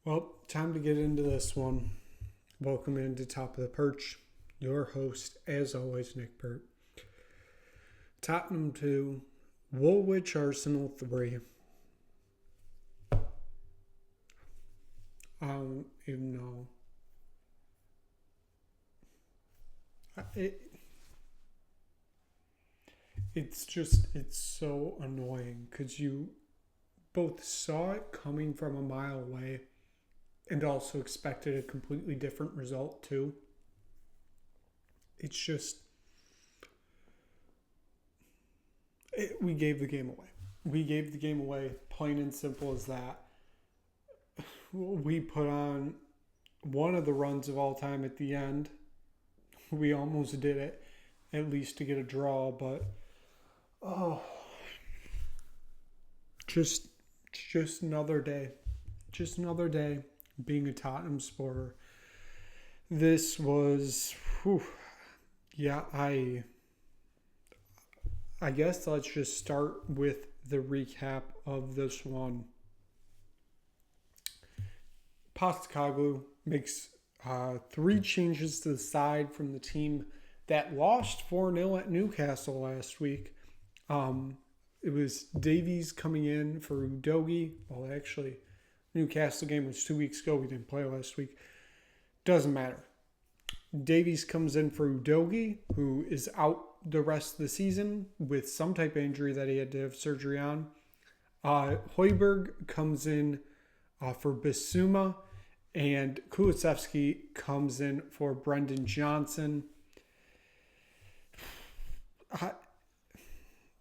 Well, time to get into this one. Welcome into Top of the Perch. Your host, as always, Nick Perch. Tottenham 2, Woolwich Arsenal 3. I don't even know. It's so annoying because you both saw it coming from a mile away and also expected a completely different result too. It's just, we gave the game away. We gave the game away, plain and simple as that. We put on one of the runs of all time at the end. We almost did it, at least to get a draw, but just another day. Just another day being a Tottenham supporter. This was, I guess let's just start with the recap of this one. Postecoglou makes 3 changes to the side from the team that lost 4-0 at Newcastle last week. It was Davies coming in for Udogie. Well, actually, Newcastle game was 2 weeks ago. We didn't play last week. Doesn't matter. Davies comes in for Udogie, who is out the rest of the season with some type of injury that he had to have surgery on. Højbjerg comes in for Bissouma, and Kulusevski comes in for Brendan Johnson.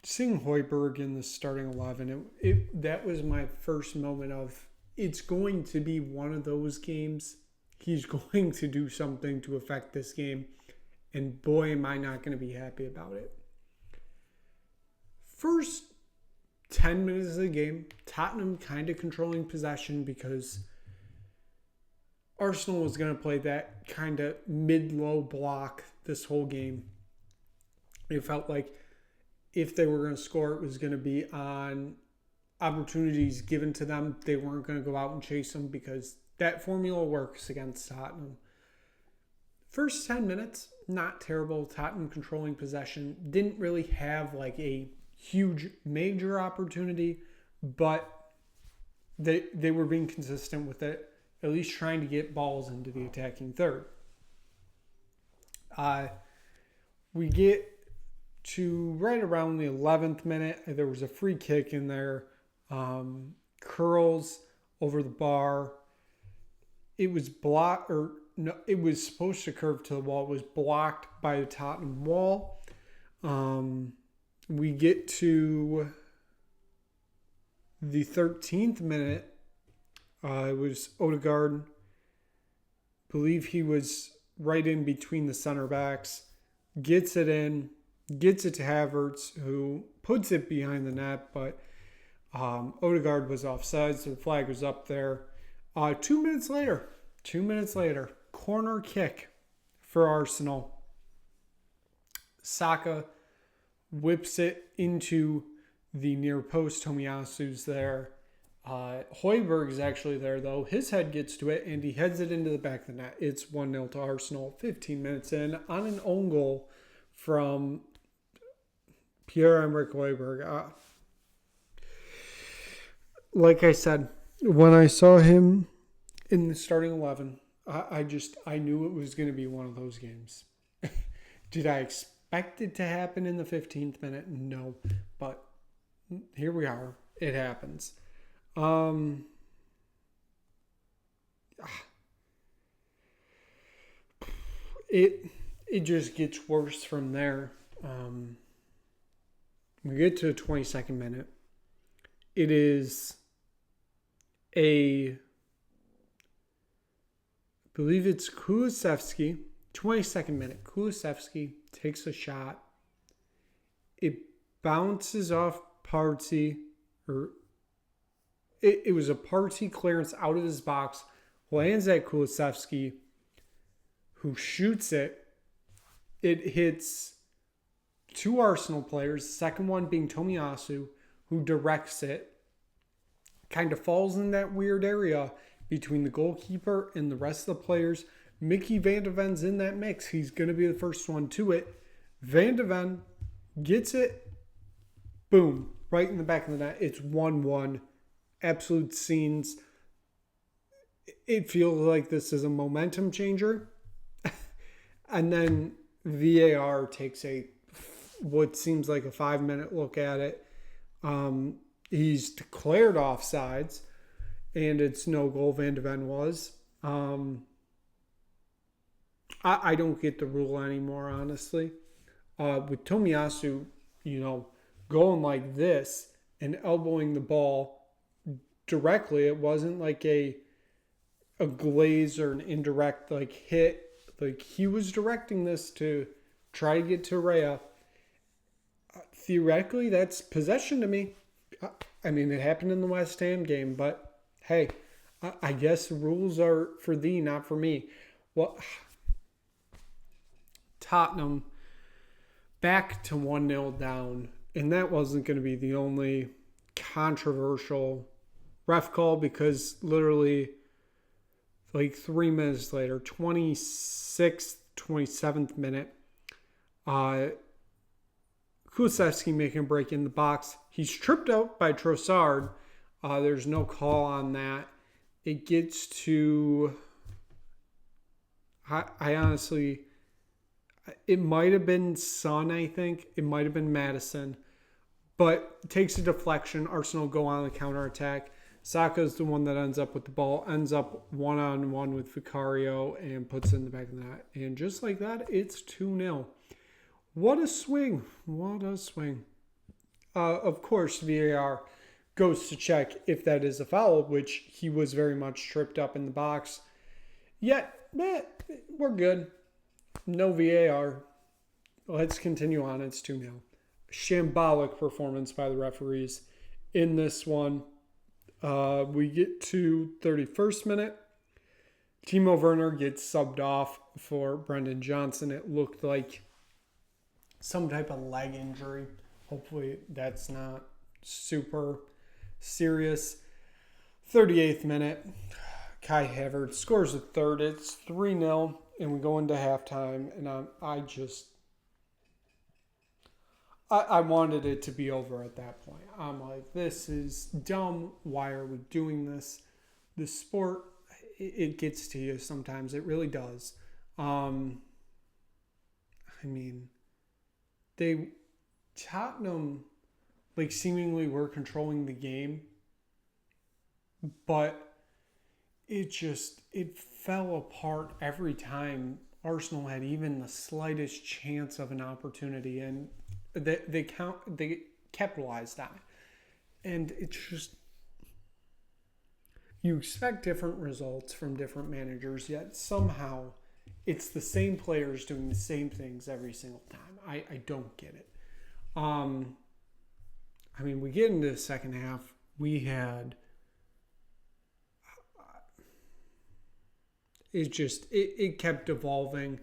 Seeing Højbjerg in the starting 11, that was my first moment of, it's going to be one of those games. He's going to do something to affect this game. And boy, am I not going to be happy about it. First 10 minutes of the game, Tottenham kind of controlling possession because Arsenal was going to play that kind of mid-low block this whole game. It felt like if they were going to score, it was going to be on opportunities given to them. They weren't going to go out and chase them because that formula works against Tottenham. First 10 minutes, not terrible. Tottenham controlling possession. Didn't really have like a huge major opportunity, but they were being consistent with it, at least trying to get balls into the attacking third. We get to right around the 11th minute. There was a free kick in there. Curls over the bar. It was blocked, or no, it was supposed to curve to the wall. It was blocked by the Tottenham wall. We get to the 13th minute. It was Odegaard. Believe he was right in between the center backs. Gets it in. Gets it to Havertz, who puts it behind the net, but Odegaard was offside, so the flag was up there. 2 minutes later, corner kick for Arsenal. Saka whips it into the near post. Tomiyasu's there. Højbjerg is actually there, though. His head gets to it, and he heads it into the back of the net. It's 1-0 to Arsenal. 15 minutes in on an own goal from Pierre-Emerick Højbjerg. Like I said, when I saw him in the starting 11, I knew it was going to be one of those games. Did I expect it to happen in the 15th minute? No, but here we are. It happens. It just gets worse from there. We get to the 22nd minute. It is I believe it's Kulusevski. 22nd minute. Kulusevski takes a shot. It bounces off Partey, or it was a Partey clearance out of his box, lands at Kulusevski, who shoots it. It hits 2 Arsenal players, the second one being Tomiyasu, who directs it. Kind of falls in that weird area, between the goalkeeper and the rest of the players. Mickey Van de Ven's in that mix. He's going to be the first one to it. Van de Ven gets it. Boom. Right in the back of the net. It's 1-1. Absolute scenes. It feels like this is a momentum changer. And then VAR takes what seems like a 5-minute look at it. He's declared offsides, and it's no goal. Van de Ven was. I don't get the rule anymore, honestly. With Tomiyasu, going like this and elbowing the ball directly, it wasn't like a glaze or an indirect hit. Like, he was directing this to try to get to Rhea. Theoretically, that's possession to me. I mean, it happened in the West Ham game, but hey, I guess the rules are for thee, not for me. Well, Tottenham back to 1-0 down, and that wasn't going to be the only controversial ref call, because literally 3 minutes later, 26th, 27th minute, Kulusevski making a break in the box. He's tripped out by Trossard. There's no call on that. It gets to... I honestly... It might have been Son, I think. It might have been Madison. But it takes a deflection. Arsenal go on the counterattack. Saka's the one that ends up with the ball. Ends up one-on-one with Vicario and puts it in the back of the net. And just like that, it's 2-0. What a swing. What a swing. Of course, VAR goes to check if that is a foul, which he was very much tripped up in the box. Yet, we're good. No VAR. Let's continue on. It's 2-0. Shambolic performance by the referees in this one. We get to 31st minute. Timo Werner gets subbed off for Brendan Johnson. It looked like some type of leg injury. Hopefully that's not super serious. 38th minute. Kai Havertz scores a third. It's 3-0. And we go into halftime, and I wanted it to be over at that point. I'm like, this is dumb. Why are we doing this? The sport, it gets to you sometimes. It really does. Tottenham, seemingly were controlling the game, but it fell apart every time Arsenal had even the slightest chance of an opportunity, and they capitalized on it. And it's just, you expect different results from different managers, yet somehow it's the same players doing the same things every single time. I don't get it. We get into the second half. We had... It kept evolving.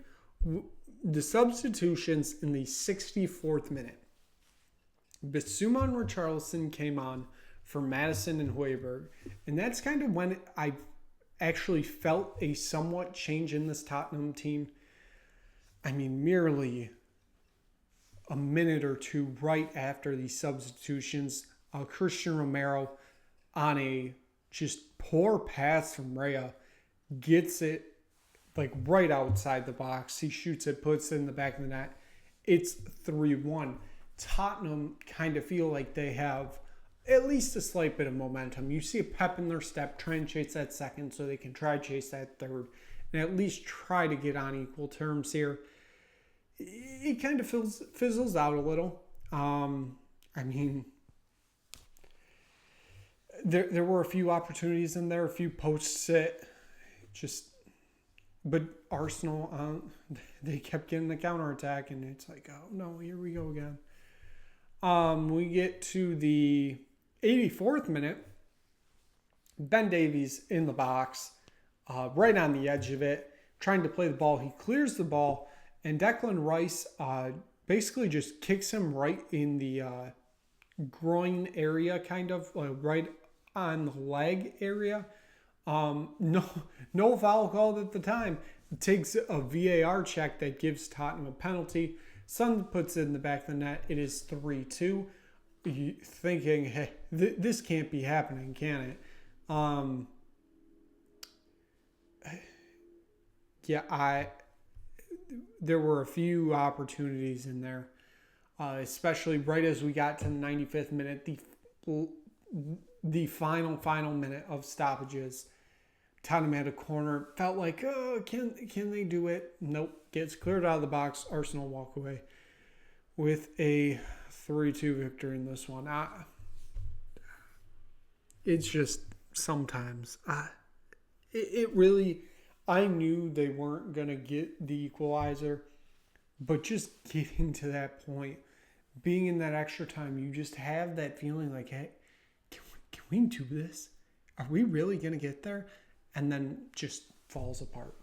The substitutions in the 64th minute. Bissouma and Richarlison came on for Madison and Højbjerg. And that's kind of when I actually felt a somewhat change in this Tottenham team. Merely a minute or two right after these substitutions, Christian Romero, on a just poor pass from Rhea, gets it right outside the box. He shoots it, puts it in the back of the net. It's 3-1. Tottenham kind of feel like they have at least a slight bit of momentum. You see a pep in their step, try and chase that second so they can try to chase that third and at least try to get on equal terms here. It kind of fizzles out a little. There were a few opportunities in there, a few posts hit. But Arsenal, they kept getting the counterattack, and it's like, oh no, here we go again. We get to the 84th minute. Ben Davies in the box, right on the edge of it, trying to play the ball. He clears the ball, and Declan Rice basically just kicks him right in the groin area, kind of right on the leg area. No foul called at the time. It takes a VAR check that gives Tottenham a penalty. Son puts it in the back of the net. It is 3-2. You thinking, hey, this can't be happening, can it? There were a few opportunities in there, especially right as we got to the 95th minute, the final minute of stoppages. Tottenham had a corner. Felt like, oh, can they do it? Nope. Gets cleared out of the box. Arsenal walk away with a 3-2 victory in this one. It's just sometimes. It really... I knew they weren't going to get the equalizer, but just getting to that point, being in that extra time, you just have that feeling like, hey, can we do this? Are we really going to get there? And then just falls apart.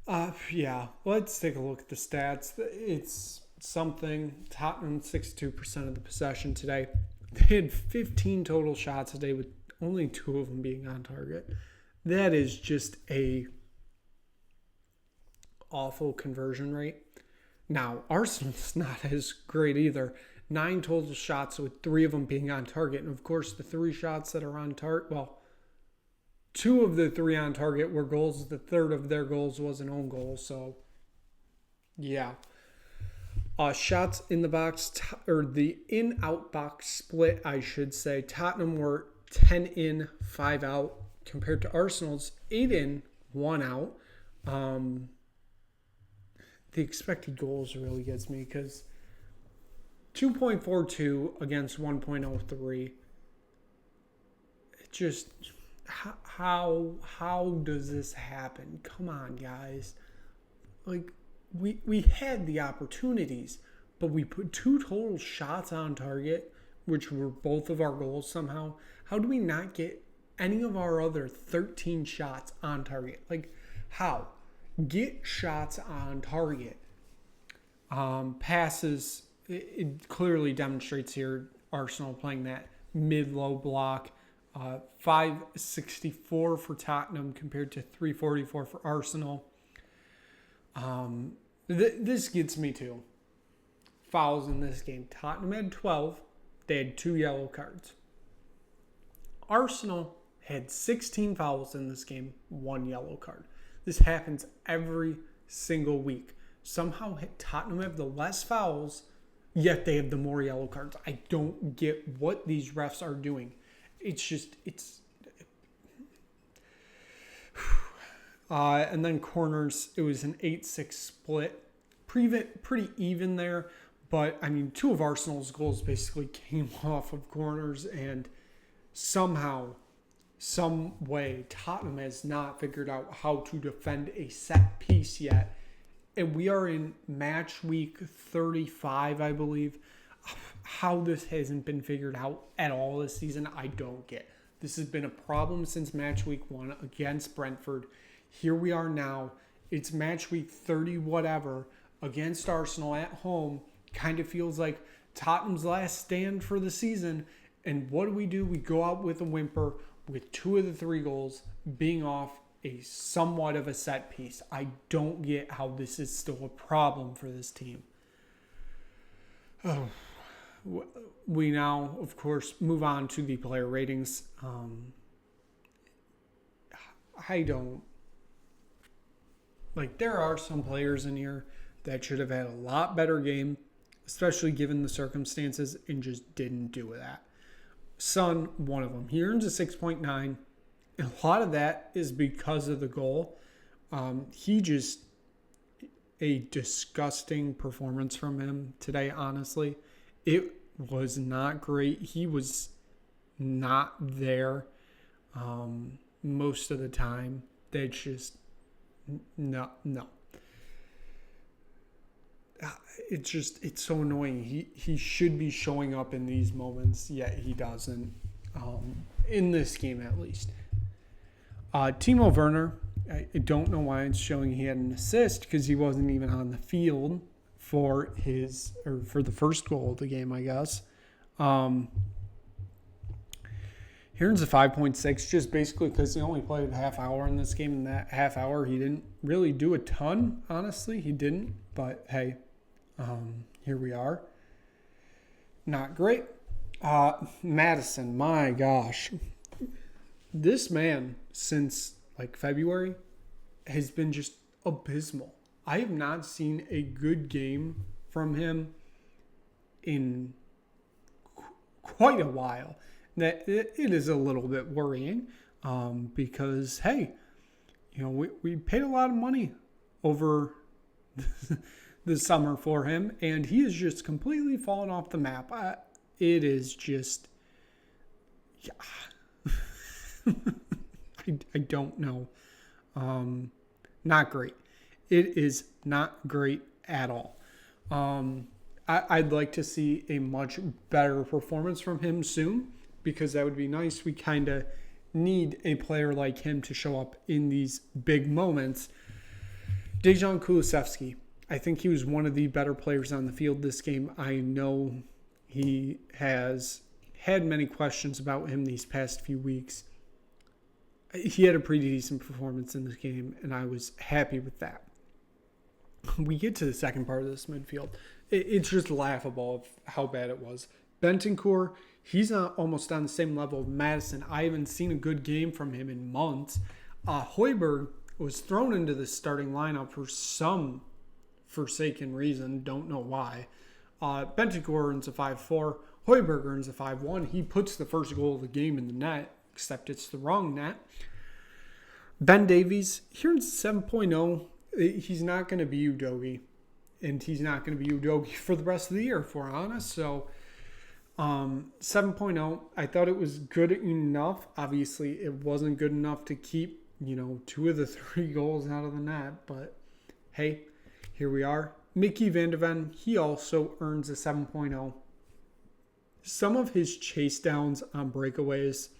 Let's take a look at the stats. It's something. Tottenham 62% of the possession today. They had 15 total shots today with only 2 of them being on target. That is just a awful conversion rate. Now, Arsenal's not as great either. 9 total shots with 3 of them being on target. And of course, the 3 shots that are on target, 2 of the 3 on target were goals. The third of their goals was an own goal. So, yeah. Shots in the box, or the in-out box split, I should say. Tottenham were 10 in, 5 out, compared to Arsenal's 8 in, 1 out. The expected goals really gets me because 2.42 against 1.03. It just, how does this happen? Come on, guys. Like, we had the opportunities, but we put 2 total shots on target, which were both of our goals somehow. How do we not get any of our other 13 shots on target? Like, how? Get shots on target. Passes, it clearly demonstrates here Arsenal playing that mid-low block. 564 for Tottenham compared to 344 for Arsenal. This gets me to fouls in this game. Tottenham had 12. They had 2 yellow cards. Arsenal had 16 fouls in this game, 1 yellow card. This happens every single week. Somehow Tottenham have the less fouls, yet they have the more yellow cards. I don't get what these refs are doing. And then corners, it was an 8-6 split. Pretty even there, but I mean, 2 of Arsenal's goals basically came off of corners, and somehow, some way, Tottenham has not figured out how to defend a set piece yet. And we are in match week 35, I believe. How this hasn't been figured out at all this season, I don't get. This has been a problem since match week 1 against Brentford. Here we are now. It's match week 30 whatever against Arsenal at home. Kind of feels like Tottenham's last stand for the season. And what do? We go out with a whimper with 2 of the 3 goals being off a somewhat of a set piece. I don't get how this is still a problem for this team. We now, of course, move on to the player ratings. There are some players in here that should have had a lot better game, especially given the circumstances, and just didn't do that. Son, one of them. He earns a 6.9. And a lot of that is because of the goal. A disgusting performance from him today, honestly. It was not great. He was not there most of the time. That's just, no. It's so annoying. He should be showing up in these moments, yet he doesn't. In this game, at least. Timo Werner, I don't know why it's showing he had an assist because he wasn't even on the field for the first goal of the game, I guess. Here's a 5.6, just basically because he only played a half hour in this game. In that half hour, he didn't really do a ton, honestly. He didn't. But, hey, here we are. Not great. Madison, my gosh. This man, since, February, has been just abysmal. I have not seen a good game from him in quite a while. That it is a little bit worrying because, hey, we paid a lot of money over the summer for him, and he has just completely fallen off the map. It is just, I don't know. Not great. It is not great at all. I'd like to see a much better performance from him soon, because that would be nice. We kind of need a player like him to show up in these big moments. Dejan Kulusevski, I think he was one of the better players on the field this game. I know he has had many questions about him these past few weeks. He had a pretty decent performance in this game, and I was happy with that. We get to the second part of this midfield. It's just laughable of how bad it was. Bentancur, he's almost on the same level of Madison. I haven't seen a good game from him in months. Højbjerg was thrown into the starting lineup for some forsaken reason. Don't know why. Bentancur earns a 5-4. Højbjerg earns a 5-1. He puts the first goal of the game in the net, except it's the wrong net. Ben Davies, he earns 7.0. He's not going to be Udogie. And he's not going to be Udogie for the rest of the year, if we're honest. So, 7.0, I thought it was good enough. Obviously, it wasn't good enough to keep, 2 of the 3 goals out of the net. But, hey, here we are. Mickey van de Ven, he also earns a 7.0. Some of his chase downs on breakaways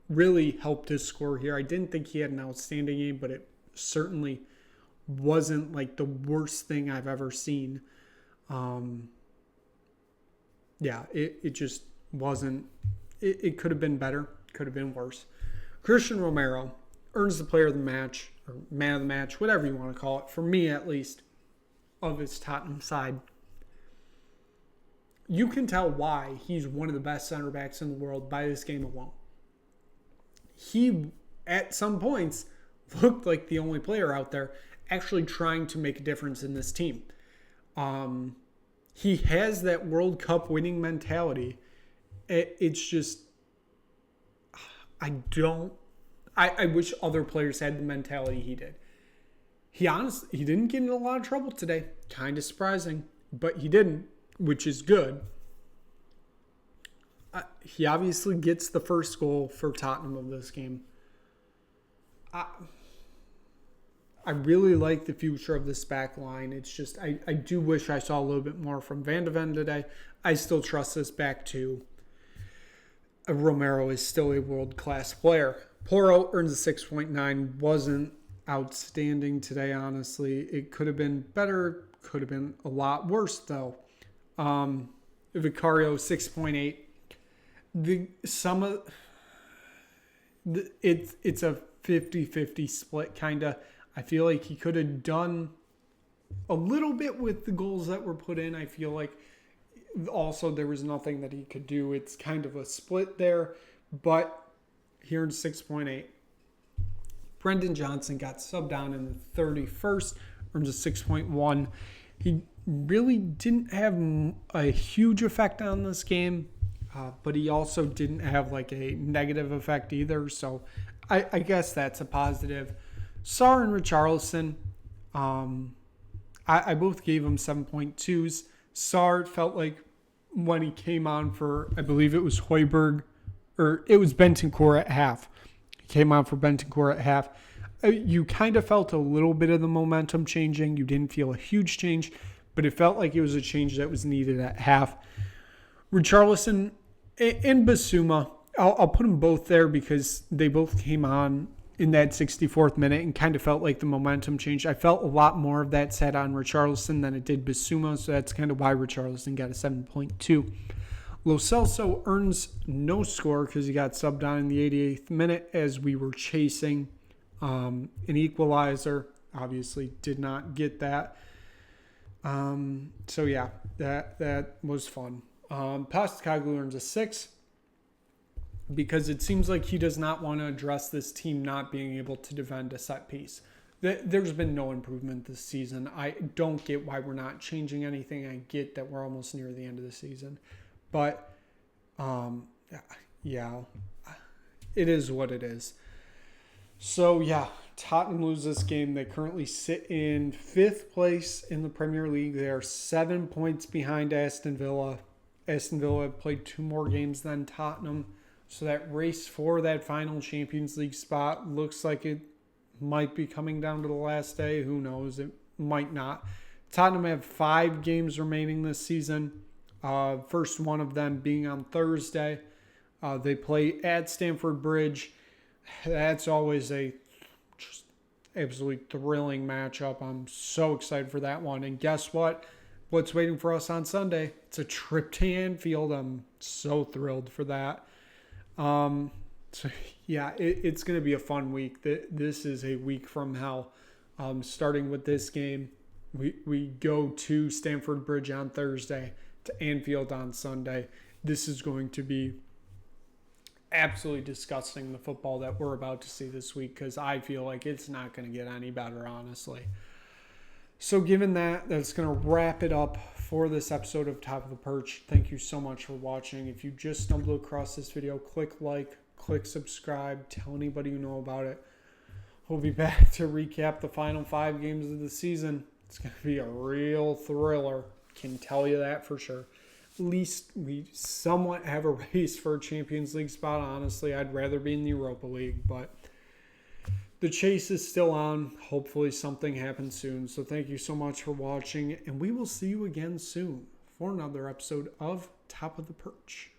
really helped his score here. I didn't think he had an outstanding game, but it certainly wasn't the worst thing I've ever seen. It just wasn't. It could have been better. Could have been worse. Christian Romero earns the player of the match, or man of the match, whatever you want to call it, for me at least, of his Tottenham side. You can tell why he's one of the best center backs in the world by this game alone. He, at some points, looked like the only player out there actually trying to make a difference in this team. He has that World Cup winning mentality. It's just, I wish other players had the mentality he did. He didn't get in a lot of trouble today. Kind of surprising, but he didn't, which is good. He obviously gets the first goal for Tottenham of this game. I really like the future of this back line. It's just, I do wish I saw a little bit more from Van de Ven today. I still trust this back two. Romero is still a world-class player. Porro earns a 6.9. Wasn't outstanding today, honestly. It could have been better. Could have been a lot worse, though. Vicario, 6.8. It's a 50-50 split, kind of. I feel like he could have done a little bit with the goals that were put in. I feel like also there was nothing that he could do. It's kind of a split there, but here in 6.8. Brendan Johnson got subbed down in the 31st, earns a 6.1. He really didn't have a huge effect on this game, but he also didn't have a negative effect either. So I guess that's a positive. Sarr and Richarlison, I both gave him 7.2s. Sarr felt like when he came on for, I believe it was Højbjerg, or it was Bentancur at half. He came on for Bentancur at half. You kind of felt a little bit of the momentum changing. You didn't feel a huge change, but it felt like it was a change that was needed at half. Richarlison and Bissouma, I'll put them both there because they both came on in that 64th minute and kind of felt like the momentum changed. I felt a lot more of that said on Richarlison than it did Bissouma, so that's kind of why Richarlison got a 7.2. Lo Celso earns no score because he got subbed on in the 88th minute as we were chasing an equalizer. Obviously did not get that. So yeah, that was fun. Postecoglou earns a 6 because it seems like he does not want to address this team not being able to defend a set piece. There's been no improvement this season. I don't get why we're not changing anything. I get that we're almost near the end of the season. But, yeah, it is what it is. So, yeah, Tottenham lose this game. They currently sit in 5th place in the Premier League. They are 7 points behind Aston Villa. Aston Villa have played 2 more games than Tottenham. So that race for that final Champions League spot looks like it might be coming down to the last day. Who knows? It might not. Tottenham have 5 games remaining this season. First one of them being on Thursday. They play at Stamford Bridge. That's always a just absolutely thrilling matchup. I'm so excited for that one. And guess what? What's waiting for us on Sunday? It's a trip to Anfield. I'm so thrilled for that. So yeah, it's going to be a fun week. This is a week from hell. Starting with this game, we go to Stamford Bridge on Thursday, to Anfield on Sunday. This is going to be absolutely disgusting, the football that we're about to see this week, because I feel like it's not going to get any better, honestly. So given that, that's going to wrap it up for this episode of Top of the Perch. Thank you so much for watching. If you just stumbled across this video, click like, click subscribe, tell anybody you know about it. We'll be back to recap the final 5 games of the season. It's going to be a real thriller. Can tell you that for sure. At least we somewhat have a race for a Champions League spot. Honestly, I'd rather be in the Europa League, but the chase is still on. Hopefully something happens soon. So thank you so much for watching, and we will see you again soon for another episode of Top of the Perch.